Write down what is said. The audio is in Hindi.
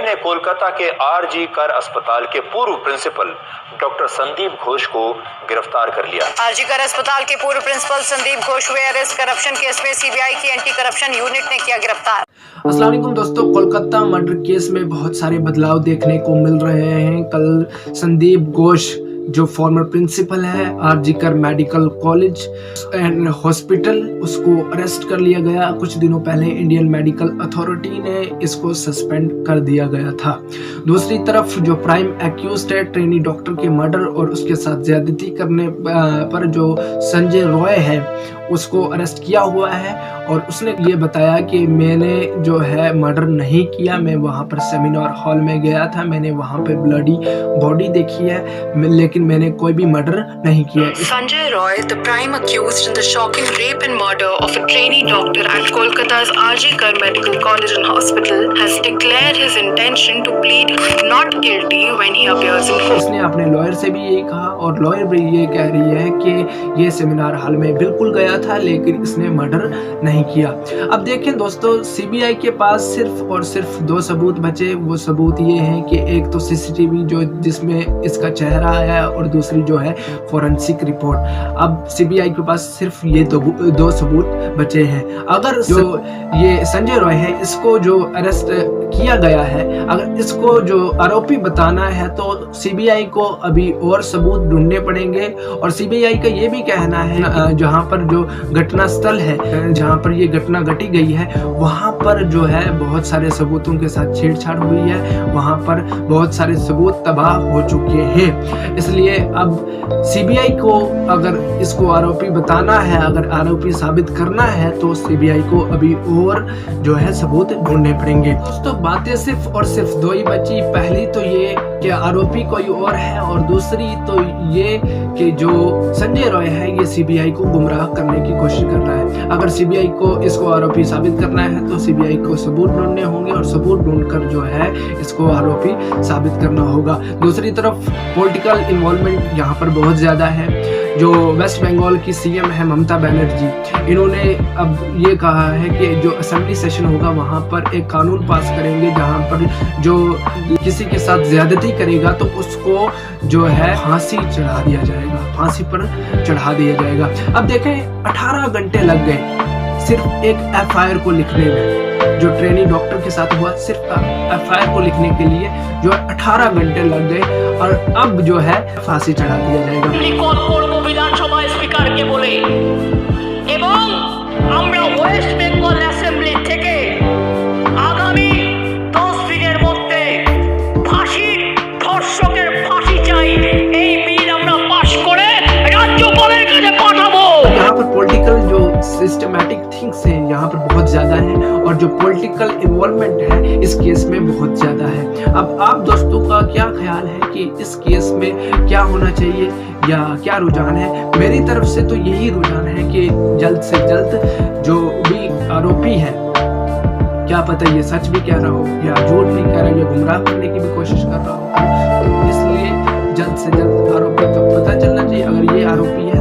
ने कोलकाता के आरजी कर अस्पताल के पूर्व प्रिंसिपल डॉक्टर संदीप घोष को गिरफ्तार कर लिया। आरजी कर अस्पताल के पूर्व प्रिंसिपल संदीप घोष हुए अरेस्ट। करप्शन केस में सीबीआई की एंटी करप्शन यूनिट ने किया गिरफ्तार। अस्सलाम वालेकुम दोस्तों, कोलकाता मर्डर केस में बहुत सारे बदलाव देखने को मिल रहे हैं। कल संदीप घोष जो फॉर्मर प्रिंसिपल है आरजी कर मेडिकल कॉलेज एंड हॉस्पिटल, उसको अरेस्ट कर लिया गया। कुछ दिनों पहले इंडियन मेडिकल अथॉरिटी ने इसको सस्पेंड कर दिया गया था। दूसरी तरफ जो प्राइम एक्यूज्ड है ट्रेनी डॉक्टर के मर्डर और उसके साथ ज्यादती करने पर जो संजय रॉय है उसको अरेस्ट किया हुआ है और उसने ये बताया कि मैंने जो है मर्डर नहीं किया, मैं वहाँ पर सेमिनार हॉल में गया था, मैंने वहाँ पे ब्लडी बॉडी देखी है, लेकिन मैंने कोई भी मर्डर नहीं किया। Sanjay Roy, the prime accused in the shocking rape and murder of a trainee doctor at Kolkata's RG Kar Medical College and Hospital, has declared his intention to plead not guilty when he appears in court. उसने अपने लॉयर से भी यही कहा और लॉयर भी ये कह रही है कि ये सेमिनार हॉल में बिल्कुल गया था लेकिन इसने मर्डर नहीं किया। अब देखें दोस्तों, सीबीआई के पास सिर्फ और सिर्फ दो सबूत बचे। वो सबूत ये हैं कि एक तो सीसीटीवी जो जिसमें इसका चेहरा आया और दूसरी जो है फोरेंसिक रिपोर्ट। अब सीबीआई के पास सिर्फ ये दो सबूत बचे हैं। अगर जो ये संजय रॉय है इसको जो अरेस्ट किया गया है, अगर इसको जो आरोपी बताना है तो सीबीआई को अभी और सबूत ढूंढने पड़ेंगे। और सीबीआई का ये भी कहना है जहाँ पर जो घटना स्थल है, जहाँ पर ये घटना घटी गई है, वहाँ पर जो है बहुत सारे सबूतों के साथ छेड़छाड़ हुई है, वहाँ पर बहुत सारे सबूत तबाह हो चुके हैं। इसलिए अब सीबीआई को अगर इसको आरोपी बताना है, अगर आरोपी साबित करना है तो सीबीआई को अभी और जो है सबूत ढूंढने पड़ेंगे। दोस्तों बातें सिर्फ और सिर्फ दो ही बची। पहली तो ये कि आरोपी कोई और है और दूसरी तो ये कि जो संजय रॉय है ये सीबीआई को गुमराह करने की कोशिश कर रहा है। अगर सीबीआई को इसको आरोपी साबित करना है तो सीबीआई को सबूत ढूंढने होंगे और सबूत ढूंढकर जो है इसको आरोपी साबित करना होगा। दूसरी तरफ पॉलिटिकल इन्वॉल्वमेंट यहाँ पर बहुत ज्यादा है। जो वेस्ट बंगाल की सीएम है ममता बनर्जी, इन्होंने अब ये कहा है कि जो असेंबली सेशन होगा वहाँ पर एक कानून पास करेंगे जहाँ पर जो किसी के साथ ज्यादती करेगा तो उसको जो है फांसी चढ़ा दिया जाएगा, फांसी पर चढ़ा दिया जाएगा। अब देखें 18 घंटे लग गए सिर्फ एक एफआईआर को लिखने में। जो ट्रेनी डॉक्टर के साथ हुआ सिर्फ एफआईआर को लिखने के लिए जो 18 घंटे लग गए और अब जो है फांसी चढ़ा दिया जाएगा। विधानसभा स्पीकर के बोले एवं আমরা ওয়েস্ট বেঙ্গল অ্যাসেম্বলি থেকে আগামী 10 দিনের মধ্যে ফাঁসির ধর্ষকের ফাঁসি চাই এই বিল আমরা পাস করে রাজ্যপালের কাছে পাঠাবো। यहाँ पर पॉलिटिकल जो सिस्टमैटिक थिंग्स हैं यहाँ पर बहुत ज्यादा है और जो पॉलिटिकल इन्वॉल्वमेंट है इस केस में बहुत ज्यादा है। अब आप दोस्तों का क्या ख्याल है कि इस केस में क्या होना चाहिए या क्या रुझान है? मेरी तरफ से तो यही रुझान है कि जल्द से जल्द जो भी आरोपी है, क्या पता ये सच भी कह रहा हो या झूठ नहीं कह रहा हो या गुमराह करने की भी कोशिश कर रहा हो, तो इसलिए जल्द से जल्द आरोपी को पता चलना चाहिए। अगर ये आरोपी है